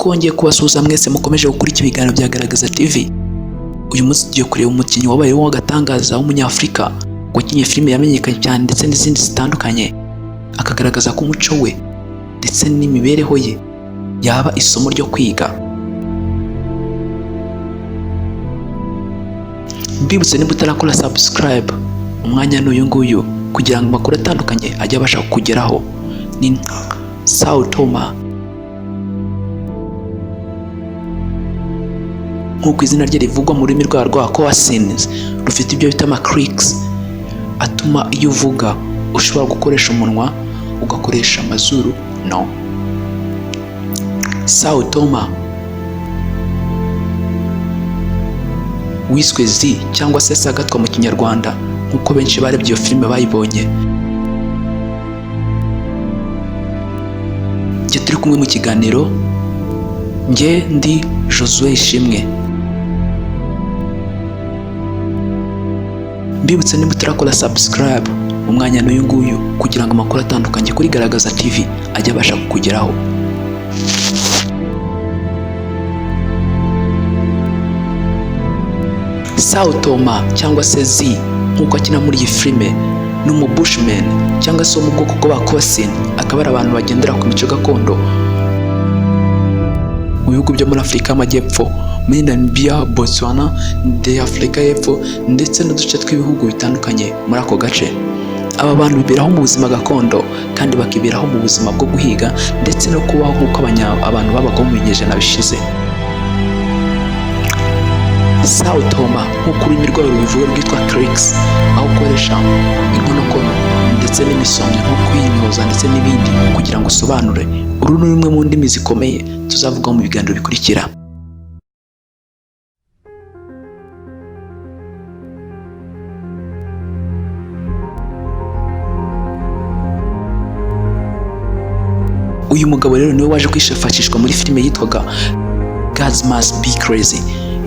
twongeye kubasuhuza mwese mukomeje gukurikira ibiganiro bya Garagaza TV. Uyu munsi tugiye kureba umukinnyi wabayeho w'agatangaza w'umunyafurika wakinnye filime yamenyekanye cyane ndetse n'izindi zitandukanye, akagaragaza ko umuco we ndetse n'imibereho ye yaba isomo ryo kwiga. Mbibutse niba utarakora subscribe, umwanya n'uyu nguyu kugira ngo amakuru atandukanye ajye abasha kukugeraho. Ni Sao Toma, nk'uko izina rye rivugwa mu rurimi rwa Coasins, rufite ibyo bita ama-clicks atuma iyo uvuga ushobora gukoresha umunwa ugakoresha amazuru. No, Sao Toma wiswe Z cyangwa se Sagatwa mu Kinyarwanda, nk'uko benshi barebye iyo filime bayibonye. Njye turi kumwe mu kiganiro, njye ndi Josué Ishimwe. Mbibutse niba utarakora subscribe, umwanya n'uyu nguyu kugira ngo amakuru atandukanye kuri Garagaza TV ajye abasha kukugeraho. Sao Toma cyangwa se Z nk'uko akina muri iyi filime ni umu-bushman cyangwa se wo mu bwoko bw'aba-Coasin, akaba ari abantu bagendera ku mico gakondo mu bihugu byo muri Afurika y'Amajyepfo, muri Namibia, Botswana, Afurika y'Epfo ndetse n'uduce tw'ibihugu bitandukanye muri ako gace. Aba bantu biberaho mu buzima gakondo kandi bakiberaho mu buzima bwo guhiga ndetse no kubaho nk'uko abantu babagaho mu binyejana bishize. Sao Toma nk'uko ururimi rwayo rubivuga rwitwa clicks, aho ukoresha inkonokono ndetse n'imisomyo nko kwinyoza ndetse n'ibindi kugira ngo usobanure. Uru ni rumwe mu ndimi zikomeye tuzavugaho mu biganiro bikurikira. Uyu mugabo rero niwe waje kwifashishwa muri filime yitwaga Gods Must Be Crazy.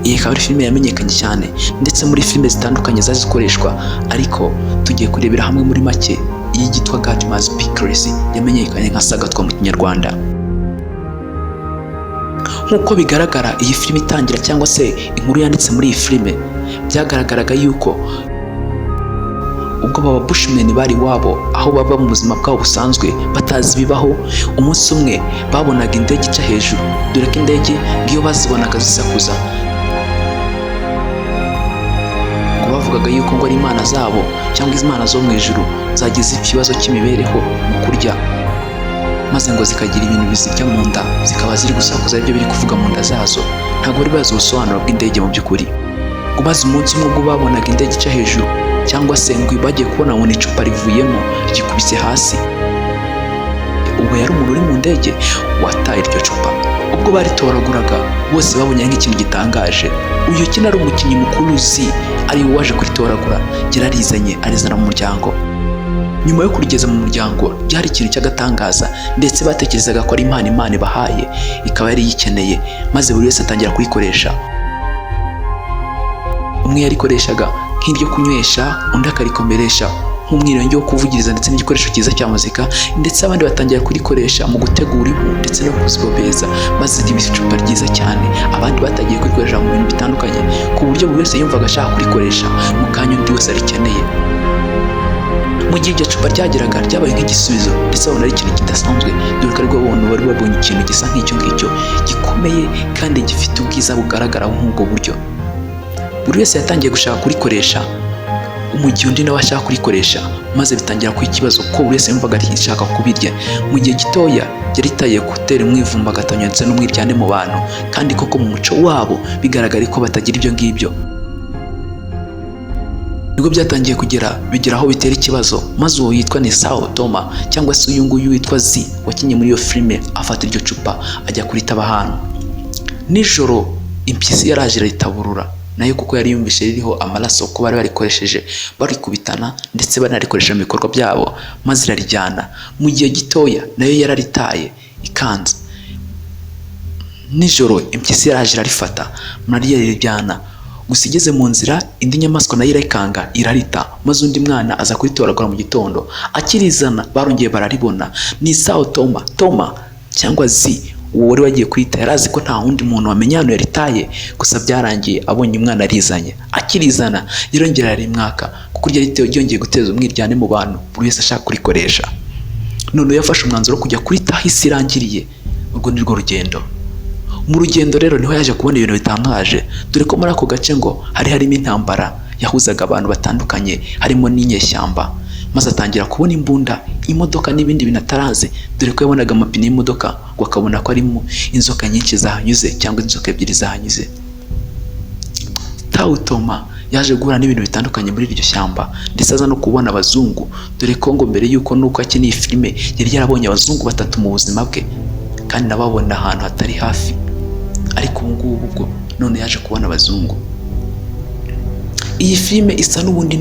Iyi ikaba ari filime yamenyekanye cyane ndetse muri filime zitandukanye zazikoreshwa, ariko tugiye kurebera hamwe muri make iyi yitwa God Must Be Crazy yamenyekanye nka Sagatwa mu Kinyarwanda. Nk'uko bigaragara, iyi filime itangira cyangwa se inkuru yanditse muri iyi filime, byagaragaraga yuko ubwo baba Bushmen bari wabo aho baba mu buzima bwabo busanzwe batazi bibaho, umunsi umwe babonaga indege ica hejuru, dore ko indege ngiyo bazibonaga zisakuza ngo bavugaga yuko ngo ari imana zabo cyangwa imana zo mu ijuru zagize ikibazo cy'imibereho mu kurya, maze ngo zikagira ibintu bizirya mu nda, zikaba ziri gusakuza ibyo biri kuvuga mu nda zazo. Ntabwo bari bazi ubusobanuro bw'indege mu by'ukuri. Ngo maze umunsi umwe ubwo babonaga indege ica hejuru cyangwa se ngo bagiye kubona ngo icupa rivuyemo ryikubise hasi, ubwo yari umuntu uri mu ndege wataye iryo cupa. Ubwo baritoraguraga bose babonye nk'ikintu gitangaje. Uyu kina ari umukinnyi mukuru Z ari we waje kuritoragura, yararizanye arizana mu muryango. Nyuma yo kurigeza mu muryango byari ikintu cy'agatangaza ndetse batekerezaga ko ari Imana ibahaye, ikaba yari yikeneye, maze buri wese atangira kuyikoresha. Umwe yarikoreshaga nk'iryo kunywesha, undi akarikomeresha nk'umwirongi wo kuvugiriza ndetse n'igikoresho cyiza cya muzika, ndetse abandi batangira kurikoresha mu gutegura impu ndetse no kuzibobeza, maze riba icupa ryiza cyane. Abandi batangiye kurikoresha mu bintu bitandukanye ku buryo buri wese yumvaga ashaka kurikoresha mu kanya undi wese arikeneye. Mu gihe iryo cupa ryageraga ryabaye nk'igisubizo ndetse babona ari ikintu kidasanzwe, dore ko aribwo abantu bari babonye ikintu gisa nk'icyo ngicyo gikomeye kandi gifite ubwiza bugaragara nk'ubwo buryo. Buri wese yatangiye gushaka kurikoresha mu gihe undi nawe ashaka kurikoresha, maze bitangira kuba ikibazo ko buri wese yumvaga ashaka kubirya. Mu gihe gitoya yari itaye gutera umwivumbagatanya ndetse n'umwiryane mu bantu, kandi koko mu muco wabo bigaragara ko batagira ibyo ngibyo. Nibwo byatangiye bigera aho bitera ikibazo, maze uwo yitwa ni Sao Toma cyangwa se uyu nguyu witwa Z wakinnye muri iyo filime afata iryo cupa ajya kuritaba ahantu. Nijoro impyisi yaraje iraritaburura nayo kuko yari yumvise ririho amaraso ko bari barikoresheje barikubitana ndetse banarikoresha mu bikorwa byabo, maze irarijyana. Mu gihe gitoya nayo yararitaye ikanze. Nijoro impyisi yaraje irarifata murarijyana, gusa igeze mu nzira indi nyamaswa nayo irayikanga irarita, maze undi mwana aza kuritoragura mu gitondo. Akirizana barongeye bararibona, ni Sao Toma cyangwa Z uwo wari wagiye kwita yari azi ko nta wundi muntu wamenya hano yaritaye, gusa byarangiye abonye umwana arizanye. Akirizana yarongera arimwaka kuko ryongeye guteza umwiryane mu bantu, buri wese ashaka kurikoresha. None yafashe umwanzuro wo kujya kuritaha isi irangiriye. Urwo ni rwo rugendo. Mu rugendo rero niho yaje kubona ibintu bitangaje, dore ko muri ako gace ngo harimo intambara yahuzaga abantu batandukanye, harimo n'inyeshyamba. Maze atangira kubona imbunda, imodoka n'ibindi binatarazi, dore ko yabonaga amapine y'imodoka ngo akabona ko arimo inzoka nyinshi zahanyuze cyangwa inzoka ebyiri zahanyuze. Tao Toma yaje guhura n'ibintu bitandukanye muri iryo shyamba, ndetse aza no kubona abazungu, dore ko ngo mbere y'uko nuko akiniye filime yari yarabonye abazungu 3 mu buzima bwe, kandi nababona ahantu hatari hafi. Ariko ubu ngubu ubwo none yaje kubona abazungu. Iyi filime isa n'ubundi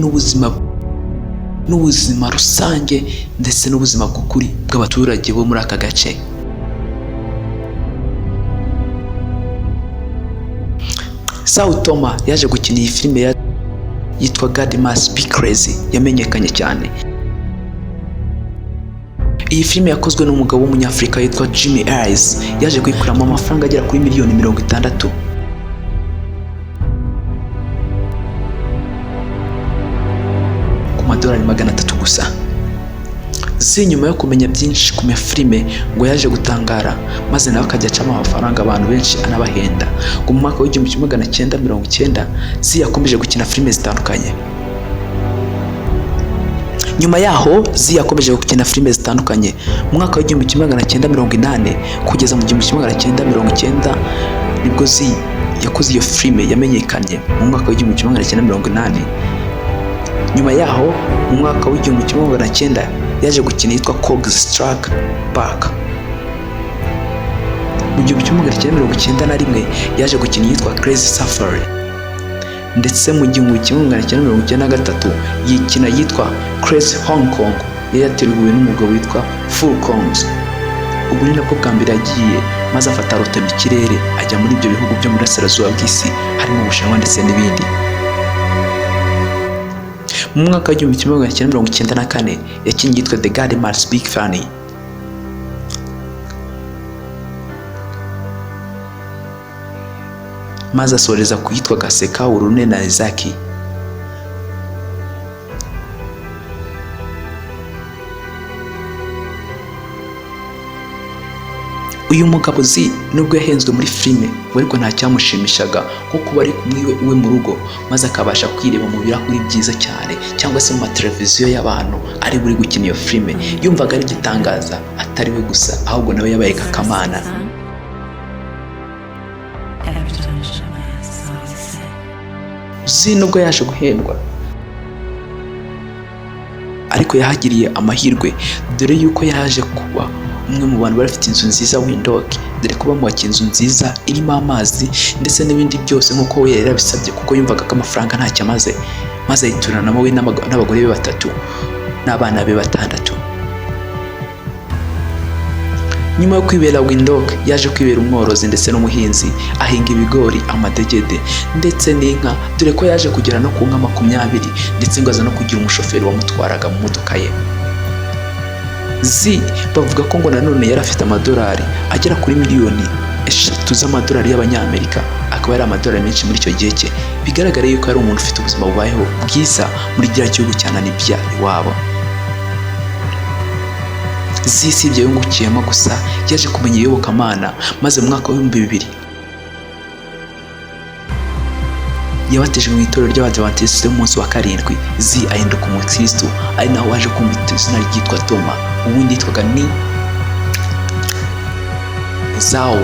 n'ubuzima rusange ndetse n'ubuzima bw'ukuri bw'abaturage bo muri aka gace. Tao Toma yaje gukina iyi filime yitwa God Must Be Crazy, yamenyekanye cyane. Iyi filime yakozwe n'umugabo w'umunyafrika yitwa Jimmy Eyes, yaje kuyikuramo amafaranga agera kuri miliyoni 60 ku madolari 300 gusa. Nyuma yo kumenya byinshi ku filime ngo yaje gutangara, maze nawe akajya acamo amafaranga abantu benshi anabahenda. Ngo mu mwaka w'1990 yakomeje gukina filime zitandukanye. Nyuma yaho yakomeje gukina filime zitandukanye. Mu mwaka w'1980 kugeza mu 1990 nibwo yakoze iyo filime yamenyekanye mu mwaka w'1980. Nyuma yaho mu mwaka w'1990 yaje gukina yitwa Cogs Strike Back. Mu 1991 yaje gukina yitwa Crazy Safari, ndetse mu 1993 yikina yitwa Crazy Hong Kong, yateruwe n'umugabo witwa Fu Kongs. Ubu ni nabwo bwa mbere yagiye maze afata route mu kirere ajya muri ibyo bihugu byo mu burasirazuba bw'isi, harimo Ubushinwa ndetse n'ibindi. Mu mwaka w'1994 yakinnye yitwa The God Must Be Funny. Maze asoreza ku yitwa Gaseka Urune na Izaki. Uyu mugabo nubwo yahenzwe muri filime, ariko nta cyamushimishaga nko kuba ari kumwe iwe mu rugo, maze akabasha kwireba mu birahuri byiza cyane cyangwa se mu mateleviziyo y'abantu ari buri gukina iyo filime. Yumvaga ari igitangaza, atari we gusa ahubwo nawe yabaye kakamana. Nubwo yaje guhendwa, ariko yahagiriye amahirwe, dore yuko yaje kuba umwe mu bantu bafite inzu nziza Windhoek, dore ko bamuhakiye inzu nziza irimo amazi ndetse n'ibindi byose nk'uko we yari yabisabye, kuko yumvaga ko amafaranga ntacyo amaze, maze ayituranamo we n'abagore be 3 n'abana be 6. Nyuma yo kwibera Windhoek yaje kwibera umworozi ndetse n'umuhinzi, ahinga ibigori, amadegede ndetse n'inka, dore ko yaje kugera no ku nka 20, ndetse ngo aza no kugira umushoferi wamutwaraga mu modoka ye. Bavuga ko ngo nanone yari afite amadolari agera kuri miliyoni 3 z'amadolari y'abanyamerika, akaba ari amadolari menshi muri icyo gihe cye. Bigaragara yuko ari umuntu ufite ubuzima bubayeho bwiza muri kiriya gihugu cya Namibia iwabo. Si ibyo yungukiyemo gusa, yaje kumenya iyobokamana, maze mu mwaka w'2000 yabatijwe mu itorero ry'Abadiventiste b'umunsi wa 7. Ahinduka umukristo, ari naho waje kumwita izina ryitwa Toma. Ubundi yitwaga ni Zao,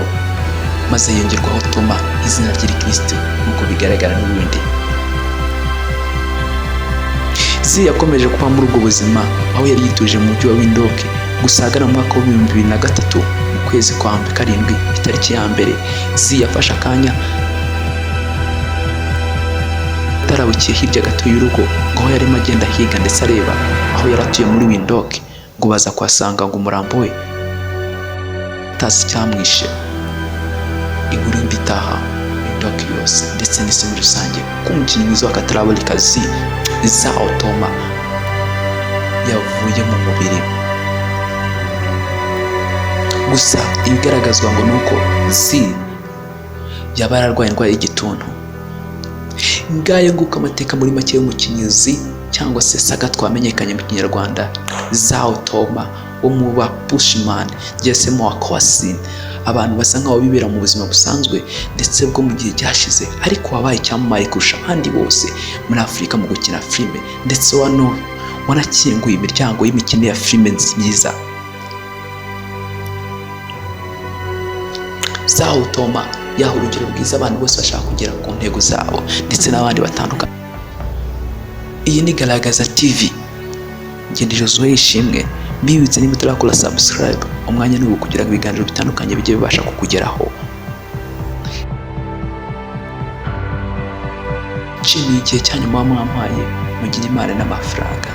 maze yongerwaho Toma, izina ry'Ikristo nk'uko bigaragara n'ubundi. Yakomeje kuba muri ubwo buzima, aho yari yituje mu mujyi wa Windhoek. Gusagara mu mwaka w'2003 mu kwezi kwa 7 itariki ya mbere, yafashe akanya tarabukiye hirya gato y'urugo, ngo yarimo agenda higa ndetse areba aho yaratuye muri Windhoek, ngo baza kwasanga ngo umurambo we tazi cyamwishe. Inkuru mbitaha Windhoek yose ndetse n'isi muri rusange ko umukinnyi mwiza wa katarabolika Tao Toma yavuye mu mubiri. gusa ibigaragazwa ngo ni uko Zee yaba yararwaye indwara y'igituntu. Ngayo nguko amateka muri make y'umukinnyi Zee cyangwa se Saga twamenyekanye mu kinyarwanda, Zao Toma wo mu ba Bushman Jesemo wa Kwasin, abantu basa nkaho bibera mu buzima busanzwe ndetse bwo mu gihe cyashize, ariko wabaye icyamamare kurusha abandi bose muri Afurika mu gukina filime, ndetse wanakinguye imiryango y'imikino ya filime nziza. Zao Toma yaha urugero rwiza abantu bose bashaka kugera ku ntego zabo ndetse n'abandi batandukanye. Iyi ni Garagaza TV, ngende Josué Ishimwe, mbibutse niba utarakora subscribe, umwanya ni uwo kugira ngo ibiganiro bitandukanye bijye bibasha kukugeraho. Nshimiye igihe cyanyu muba mwampaye, mugire Imana n'amafaranga.